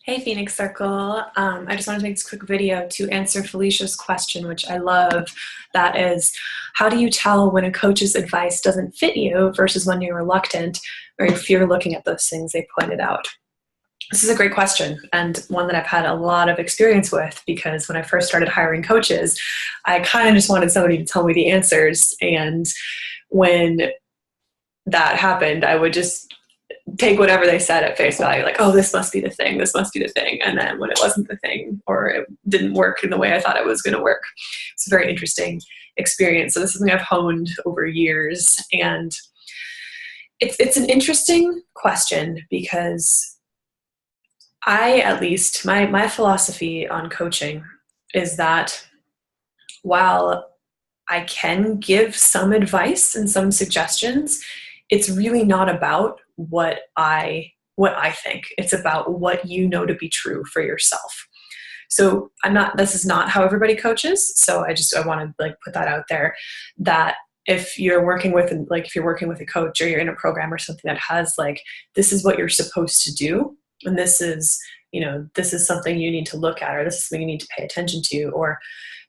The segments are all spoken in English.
Hey, Phoenix Circle. I just wanted to make this quick video to answer Felicia's question, which I love. That is, how do you tell when a coach's advice doesn't fit you versus when you're reluctant or if you're looking at those things they pointed out? This is a great question and one that I've had a lot of experience with because when I first started hiring coaches, I kind of just wanted somebody to tell me the answers. And when that happened, I would just take whatever they said at face value, like, oh, this must be the thing, this must be the thing. And then when it wasn't the thing or it didn't work in the way I thought it was going to work, it's a very interesting experience. So this is something I've honed over years. And it's an interesting question because at least, my philosophy on coaching is that while I can give some advice and some suggestions, it's really not about what I think. It's about what you know to be true for yourself. So this is not how everybody coaches. So I want to put that out there, that if you're working with a coach or you're in a program or something that has this is what you're supposed to do, and this is something you need to look at, or this is something you need to pay attention to, or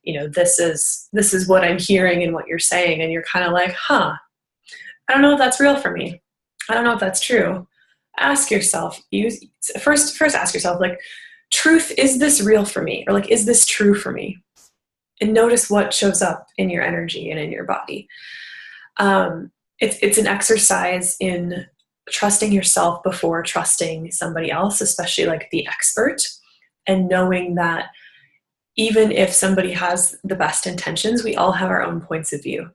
this is what I'm hearing and what you're saying, and you're kind of like, I don't know if that's real for me. I don't know if that's true. Ask yourself, first ask yourself, truth, is this real for me? Or is this true for me? And notice what shows up in your energy and in your body. It's an exercise in trusting yourself before trusting somebody else, especially the expert, and knowing that even if somebody has the best intentions, we all have our own points of view.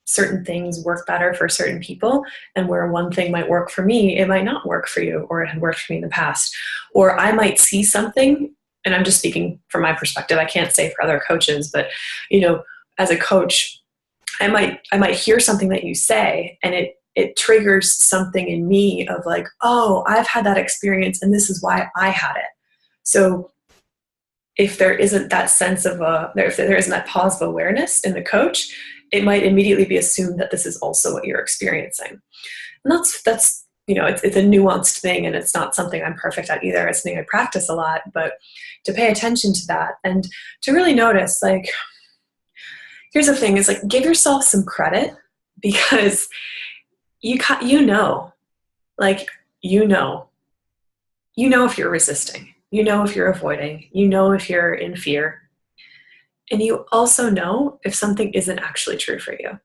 Certain things work better for certain people, and where one thing might work for me, it might not work for you, or it had worked for me in the past. Or I might see something, and I'm just speaking from my perspective, I can't say for other coaches, but as a coach, I might hear something that you say, and it triggers something in me of oh, I've had that experience, and this is why I had it. So if there isn't that sense of if there isn't that pause of awareness in the coach, it might immediately be assumed that this is also what you're experiencing. And that's it's a nuanced thing, and it's not something I'm perfect at either. It's something I practice a lot, but to pay attention to that and to really notice, here's the thing, is give yourself some credit, because you know if you're resisting, if you're avoiding, if you're in fear. And you also know if something isn't actually true for you.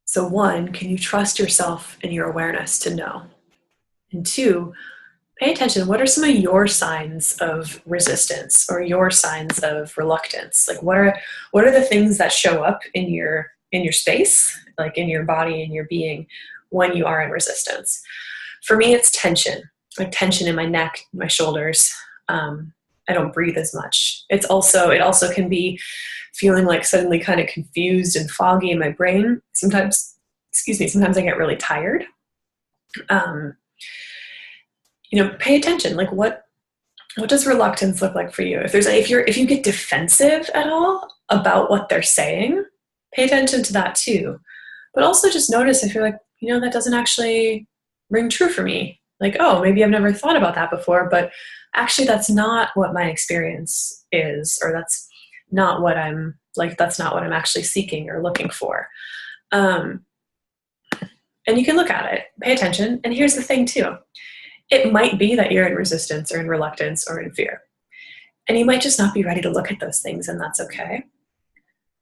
So one, can you trust yourself and your awareness to know? And two, pay attention. What are some of your signs of resistance or your signs of reluctance? What are the things that show up in your space, in your body and your being, when you are in resistance? For me, it's tension, tension in my neck, my shoulders. I don't breathe as much. It also can be feeling suddenly kind of confused and foggy in my brain. Sometimes I get really tired. Pay attention. What does reluctance look like for you? If you get defensive at all about what they're saying, pay attention to that too. But also just notice if you're that doesn't actually ring true for me. Oh, maybe I've never thought about that before, but actually that's not what my experience is, or that's not what I'm actually seeking or looking for. And you can look at it, pay attention. And here's the thing too. It might be that you're in resistance or in reluctance or in fear. And you might just not be ready to look at those things, and that's okay.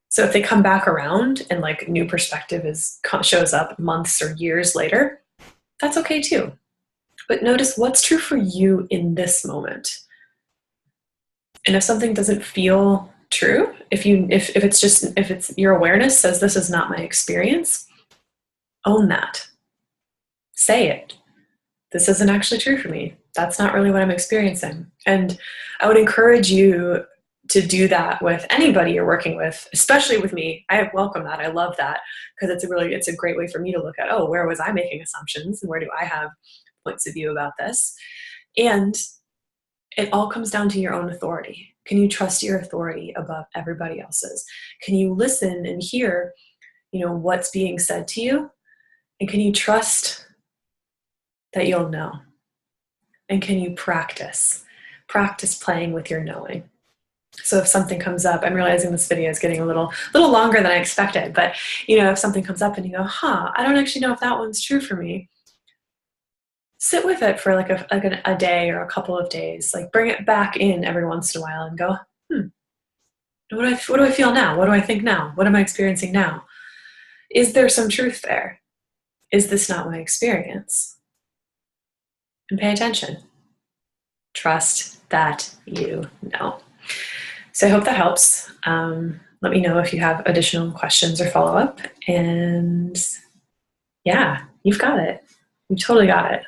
So if they come back around and new perspective shows up months or years later, that's okay too. But notice what's true for you in this moment. And if something doesn't feel true, if it's your awareness says this is not my experience, own that. Say it. This isn't actually true for me. That's not really what I'm experiencing. And I would encourage you to do that with anybody you're working with, especially with me. I welcome that. I love that, because it's a great way for me to look at, oh, where was I making assumptions, and where do I have points of view about this? And it all comes down to your own authority. Can you trust your authority above everybody else's? Can you listen and hear, what's being said to you? And can you trust that you'll know? And can you practice? Practice playing with your knowing. So if something comes up, I'm realizing this video is getting a little longer than I expected, but if something comes up and you go, I don't actually know if that one's true for me, sit with it for like a day or a couple of days. Like bring it back in every once in a while and go, what do I feel now? What do I think now? What am I experiencing now? Is there some truth there? Is this not my experience? And pay attention. Trust that you know. So I hope that helps. Let me know if you have additional questions or follow-up. And yeah, you've got it. You totally got it.